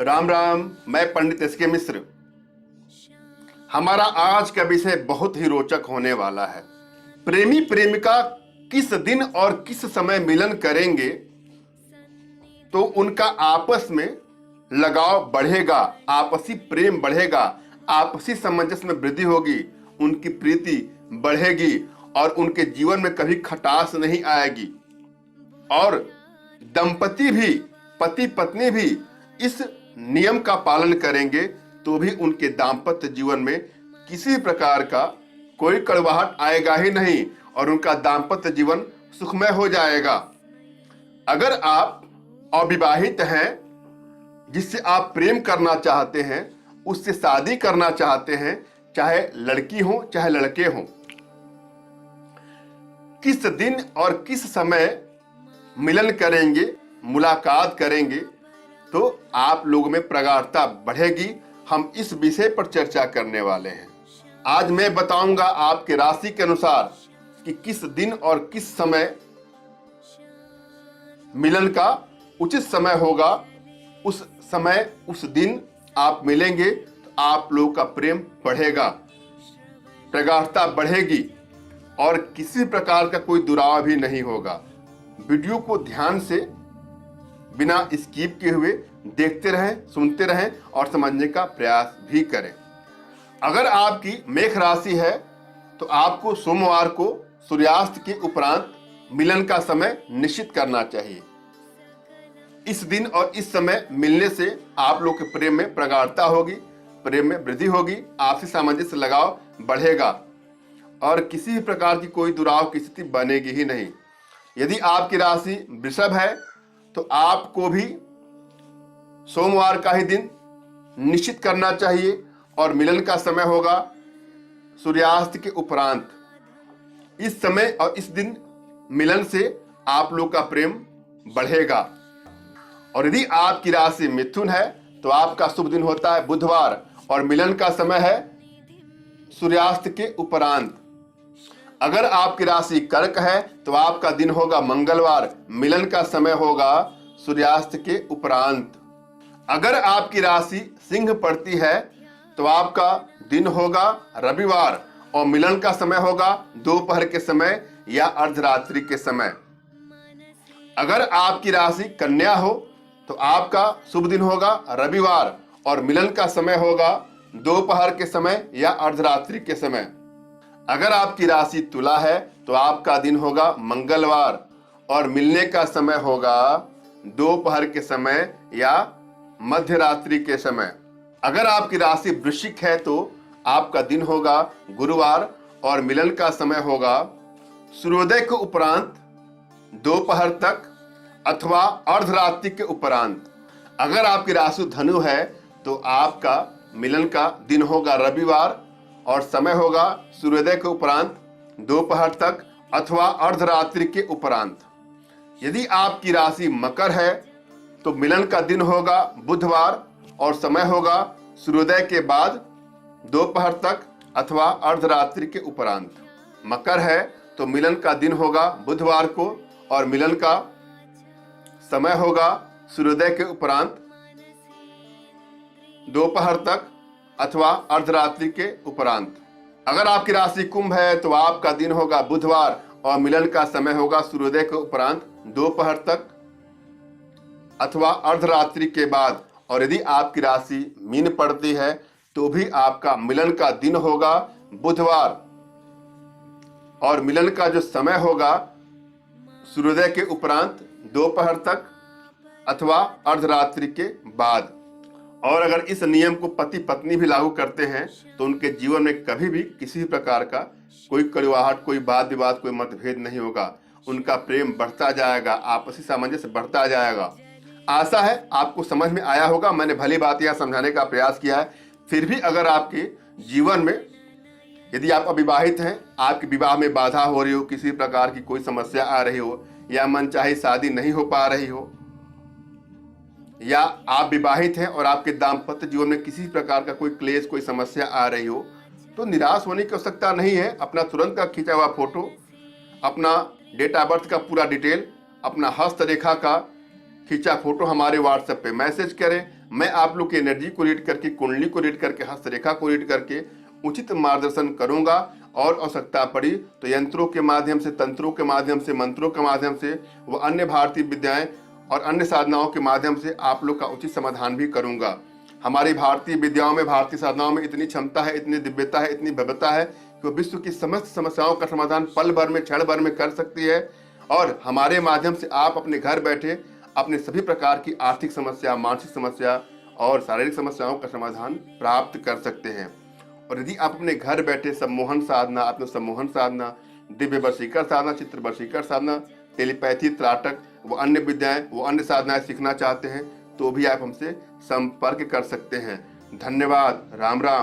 राम राम। मैं पंडित एस के मिश्र। हमारा आज का विषय बहुत ही रोचक होने वाला है। प्रेमी प्रेमिका किस दिन और किस समय मिलन करेंगे तो उनका आपस में लगाव बढ़ेगा, आपसी प्रेम बढ़ेगा, आपसी सामंजस्य में वृद्धि होगी, उनकी प्रीति बढ़ेगी और उनके जीवन में कभी खटास नहीं आएगी। और दंपति भी, पति पत्नी भी इस नियम का पालन करेंगे तो भी उनके दाम्पत्य जीवन में किसी प्रकार का कोई कड़वाहट आएगा ही नहीं और उनका दाम्पत्य जीवन सुखमय हो जाएगा। अगर आप अविवाहित हैं, जिससे आप प्रेम करना चाहते हैं, उससे शादी करना चाहते हैं, चाहे लड़की हो चाहे लड़के हो, किस दिन और किस समय मिलन करेंगे, मुलाकात करेंगे तो आप लोगों में प्रगाढ़ता बढ़ेगी। हम इस विषय पर चर्चा करने वाले हैं। आज मैं बताऊंगा आपके राशि के अनुसार कि किस दिन और किस समय मिलन का उचित समय होगा। उस समय, उस दिन आप मिलेंगे तो आप लोगों का प्रेम बढ़ेगा, प्रगाढ़ता बढ़ेगी और किसी प्रकार का कोई दुरावा भी नहीं होगा। वीडियो को ध्यान से बिना स्किप किए हुए देखते रहें, सुनते रहें और समझने का प्रयास भी करें। अगर आपकी मेष राशि है तो आपको सोमवार को सूर्यास्त के उपरांत मिलन का समय निश्चित करना चाहिए। इस दिन और इस समय मिलने से आप लोग के प्रेम में प्रगाढ़ता होगी, प्रेम में वृद्धि होगी, आपसी सामंजस्य लगाव बढ़ेगा और किसी भी प्रकार की कोई दुराव की स्थिति बनेगी ही नहीं। यदि आपकी राशि वृषभ है तो आपको भी सोमवार का ही दिन निश्चित करना चाहिए और मिलन का समय होगा सूर्यास्त के उपरांत। इस समय और इस दिन मिलन से आप लोग का प्रेम बढ़ेगा। और यदि आपकी राशि मिथुन है तो आपका शुभ दिन होता है बुधवार और मिलन का समय है सूर्यास्त के उपरांत। अगर आपकी राशि कर्क है तो आपका दिन होगा मंगलवार, मिलन का समय होगा सूर्यास्त के उपरांत। अगर आपकी राशि सिंह पड़ती है तो आपका दिन होगा रविवार और मिलन का समय होगा दोपहर के समय या अर्धरात्रि के समय। अगर आपकी राशि कन्या हो तो आपका शुभ दिन होगा रविवार और मिलन का समय होगा दोपहर के समय या अर्धरात्रि के समय। अगर आपकी राशि तुला है तो आपका दिन होगा मंगलवार और मिलने का समय होगा दोपहर के समय या मध्य रात्रि के समय। अगर आपकी राशि वृश्चिक है तो आपका दिन होगा गुरुवार और मिलन का समय होगा सूर्योदय के उपरांत दोपहर तक अथवा अर्धरात्रि के उपरांत। अगर आपकी राशि धनु है तो आपका मिलन का दिन होगा रविवार और समय होगा सूर्योदय के उपरांत दोपहर तक अथवा अर्धरात्रि के उपरांत। यदि आपकी राशि मकर है तो मिलन का दिन होगा बुधवार और समय होगा सूर्योदय के बाद दोपहर तक अथवा अर्धरात्रि के उपरांत। मकर है तो मिलन का दिन होगा बुधवार को और मिलन का समय होगा सूर्योदय के उपरांत दोपहर तक अथवा अर्धरात्रि के उपरांत। अगर आपकी राशि कुंभ है तो आपका दिन होगा बुधवार और मिलन का समय होगा सूर्योदय के उपरांत दोपहर तक अथवा अर्धरात्रि के बाद। और यदि आपकी राशि मीन पड़ती है तो भी आपका मिलन का दिन होगा बुधवार और मिलन का जो समय होगा सूर्योदय के उपरांत दोपहर तक अथवा अर्धरात्रि के बाद। और अगर इस नियम को पति पत्नी भी लागू करते हैं तो उनके जीवन में कभी भी किसी भी प्रकार का कोई कड़वाहट, कोई वाद विवाद, कोई मतभेद नहीं होगा। उनका प्रेम बढ़ता जाएगा, आपसी सामंजस्य बढ़ता जाएगा। आशा है आपको समझ में आया होगा। मैंने भली बात यह समझाने का प्रयास किया है। फिर भी अगर आपके जीवन में, यदि आप अविवाहित हैं, आपके विवाह में बाधा हो रही हो, किसी प्रकार की कोई समस्या आ रही हो या मनचाही शादी नहीं हो पा रही हो, या आप विवाहित हैं और आपके दाम्पत्य जीवन में किसी प्रकार का कोई क्लेश, कोई समस्या आ रही हो, तो निराश होने की आवश्यकता नहीं है। अपना तुरंत का खींचा हुआ फोटो, अपना डेट ऑफ बर्थ का पूरा डिटेल, अपना हस्तरेखा का खींचा फोटो हमारे व्हाट्सएप पे मैसेज करें। मैं आप लोग की एनर्जी को रीड करके, कुंडली को रीड करके, हस्तरेखा को रीड करके उचित मार्गदर्शन करूंगा। और आवश्यकता पड़ी तो यंत्रों के माध्यम से, तंत्रों के माध्यम से, मंत्रों के माध्यम से, व अन्य भारतीय विद्याएं और अन्य साधनाओं के माध्यम से आप लोग का उचित समाधान भी करूंगा। हमारी भारतीय विद्याओं में, भारतीय साधनाओं में इतनी क्षमता है, इतनी दिव्यता है, इतनी भव्यता है कि वो विश्व की समस्त समस्याओं का समाधान पल भर में, क्षण भर में कर सकती है। और हमारे माध्यम से आप अपने घर बैठे अपने सभी प्रकार की आर्थिक समस्या, मानसिक समस्या और शारीरिक समस्याओं का समाधान प्राप्त कर सकते हैं। और यदि आप अपने घर बैठे सम्मोहन साधना, आत्म सम्मोहन साधना, दिव्य वशीकर साधना, चित्र वशीकर साधना, टेलीपैथी, त्राटक, वो अन्य विद्याएं, वो अन्य साधनाएं सीखना चाहते हैं तो भी आप हमसे संपर्क कर सकते हैं। धन्यवाद। राम राम।